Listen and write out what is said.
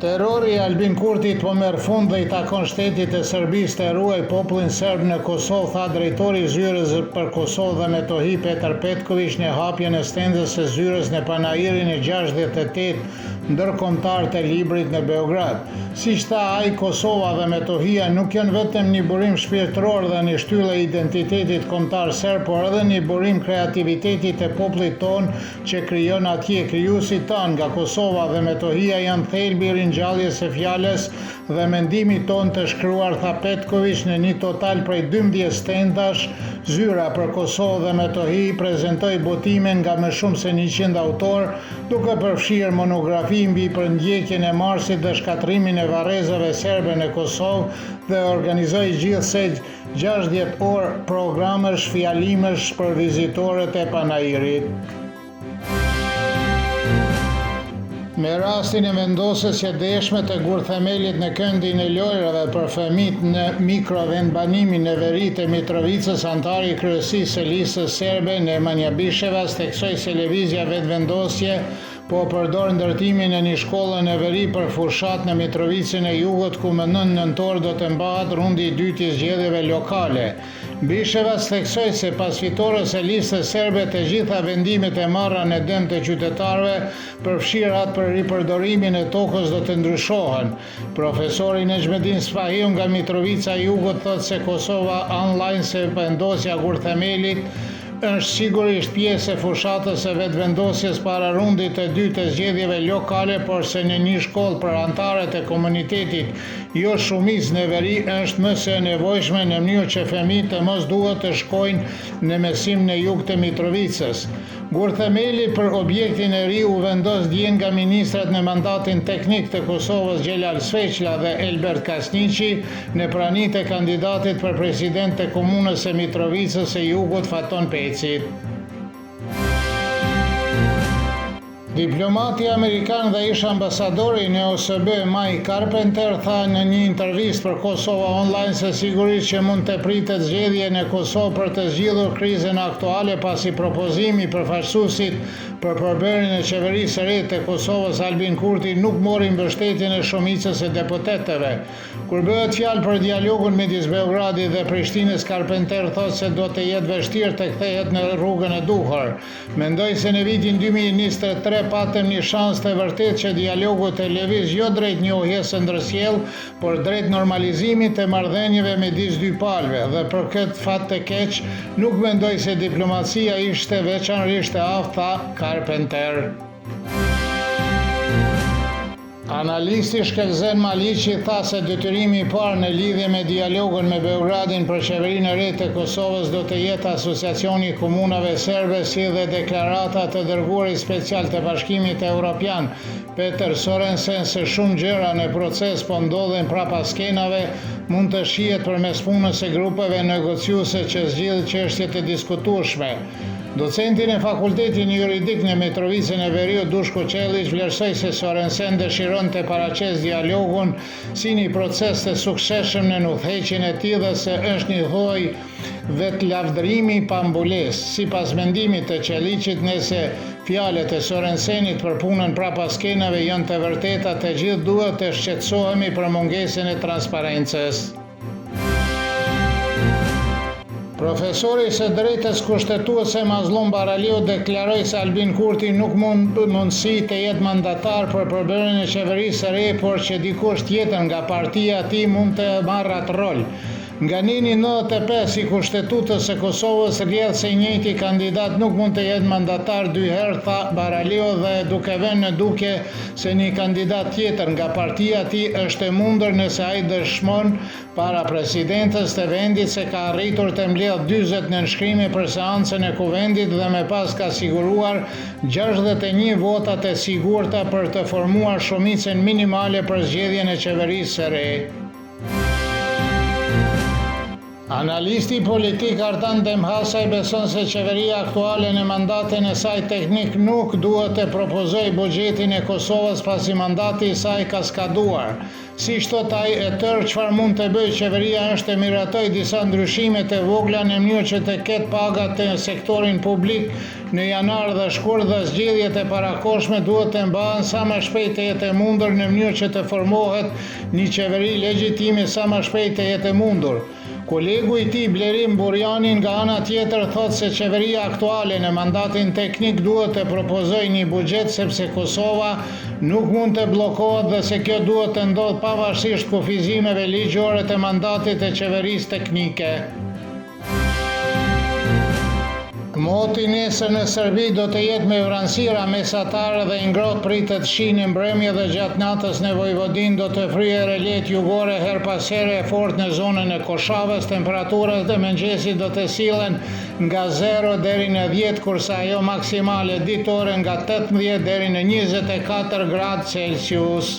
Terrori i Albin Kurtit po merr fund dhe i takon shtetit e Serbisë të ruaj popullin serb në Kosovë, tha drejtori i zyrës për Kosovë dhe Metohi Petar Petković në hapjen e stendës së zyrës në panairin e 68 ndërkombëtar të librit në Beograd. Siç tha ai, Kosova dhe Metohia nuk janë vetëm një burim shpirtëror dhe një shtyllë e identitetit kombëtar serb, por edhe një burim kreativitetit të popullit ton që krijon atje. Krijuesit tan nga Kosova dhe Metohia janë thelbi i ringjalljes së fjalës dhe mendimit ton të shkruar, tha Petković. Në një total prej 12 stendash, zyra për Kosovë dhe Metohi prezantoi botime nga më shumë se 100 autor, duke përfshirë monografi mbi përndjekjen e Marsit dhe shkatrimin e varrezave serbe në Kosovë dhe organizoi gjithsej 60 orë programesh, fjalimesh për vizitorët e panairit. Me rastin e vendosjes së dëshme të gurthemelit në këndin e lojrave për fëmijët në mikrovendbanimin në veri të Mitrovicës, antari i kryesisë së listës serbe Nemanja Bishevas theksoi se lëvizja vetvendosje po përdor ndërtimin e një shkolle në veri për fushat në Mitrovicën e Jugut, ku më 9 nëntor do të mbahet rundi i dytë i zgjedhjeve lokale. Bishevas theksoi se pas fitores së listës serbe të gjitha vendimet e marra në dëm të qytetarëve, përfshirë atë për ripërdorimin e tokës, do të ndryshohen. Profesori Nejmedin Spahiu nga Mitrovica e Jugut thotë se Kosova online se vendosja gurthemelit është sigurisht pjesë e fushatës së vetvendosjes para rundit të dytë të zgjedhjeve lokale, por se në një shkollë për antarët e komunitetit jo shumicë në veri është më së nevojshme, në mënyrë që fëmijët të mos duhet të shkojnë në mesim në jug të Mitrovicës. Gurthemeli për objektin e ri u vendos dje nga ministrat në mandatin teknik të Kosovës Gjelal Sveqla dhe Elbert Kasniqi në praninë e kandidatit për president të komunës së Mitrovicës së Jugut Faton Pecit. Diplomati amerikan dhe ish ambasadori në OSB Mike Carpenter tha në një intervistë për Kosova Online se sigurisht që mund të pritet zgjedhje në Kosovë për të zgjidhur krizën aktuale, pasi propozimi i përfaqësuesit për përbërjen e qeverisë së re të Kosovës Albin Kurti nuk mori mbështetjen e shumicës së deputetëve. Kur bëhet fjalë për dialogun midis Beogradit dhe Prishtinës, Carpenter thotë se do të jetë vështirë të kthehet në rrugën e duhur. Mendoj se në vitin 2023 patëm një shans të vërtet që dialogu të lëviz jo drejt njohjes së ndërsjellë, por drejt normalizimit të marrëdhënieve midis dy palëve, dhe për këtë fat të keq nuk mendoj se diplomacia ishte veçanërisht e aftë, tha Carpenter. Analisti Shkelzen Maliqi tha se detyrimi i parë në lidhje me dialogun me Beogradin për qeverinë e re të Kosovës do të jetë asociacioni i komunave serbe, si dhe deklarata të dërguarit special të Bashkimit Evropian Peter Sorensen se shumë gjëra në proces po ndodhen prapa skenave mund të shihet përmes punës së grupeve negociuese që zgjidhin çështje të diskutueshme. Docentin e fakultetin juridik në Mitrovicën e Veriut Dushko Qellić vlerësoi se Sorensen dëshiron të paraqesë dialogun si një proces të suksesshëm në udhëheqjen e tij dhe se është një lloj vetlavdërimi pa mbulesë. Sipas mendimit të Qelliçit, nëse fjalët e Sorensenit për punën prapa skenave janë të vërteta, të gjithë duhet të shqetësohemi për mungesën e transparencës. Profesori së drejtës kushtetuese Mazlum Baraliu deklaroi se Albin Kurti nuk mundësi të jetë mandatar për përbërjen e qeverisë së re, por që dikush tjetër nga partia e tij mund të marrë atë rol. Nga nini 95 i Kushtetutës së Kosovës rrjedh se i njëjti kandidat nuk mund të jetë mandatar dy herë, tha Baraliu, dhe duke vënë në duke se një kandidat tjetër nga partia e tij është e mundur nëse ai dëshmon para presidentes të vendit se ka arritur të mbledh 40 nënshkrime për seancën e kuvendit dhe me pas ka siguruar 61 vota të sigurta për të formuar shumicën minimale për zgjedhjen e qeverisë së re. Analisti politik Artan Demhasaj beson se qeveria aktuale në mandatin e saj teknik nuk duhet të propozojë buxhetin e Kosovës pasi mandati i saj ka skaduar. Si thot ai, e tërë çfarë mund të bëjë qeveria është të miratoj disa ndryshime të vogla në mënyrë që të ketë pagat të sektorin publik në janar dhe shkurt dhe zgjedhjet e parakohshme duhet të mbahen sa më shpejt të jetë e mundur në mënyrë që të formohet një qeveri legjitime sa më shpejt të jetë e mundur. Kolegu i tij Blerim Burjani nga ana tjetër thot se qeveria aktuale në mandatin teknik duhet të propozojë një buxhet sepse Kosova nuk mund të bllokohet dhe se kjo duhet të ndodhë pavarësisht kufizimeve ligjore të mandatit të qeverisë teknike. Moti nesër në Serbi do të jetë me vranësira mesatare dhe i ngrohtë pritet shi në mbrëmje dhe gjatë natës në Vojvodin do të fryjë relet jugore her pas here e fortë në zonën e Koshavës. Temperaturat e mëngjesit do të sillen nga 0 deri në 10, kurse ajo maksimale ditore nga 18 deri në 24 gradë Celsius.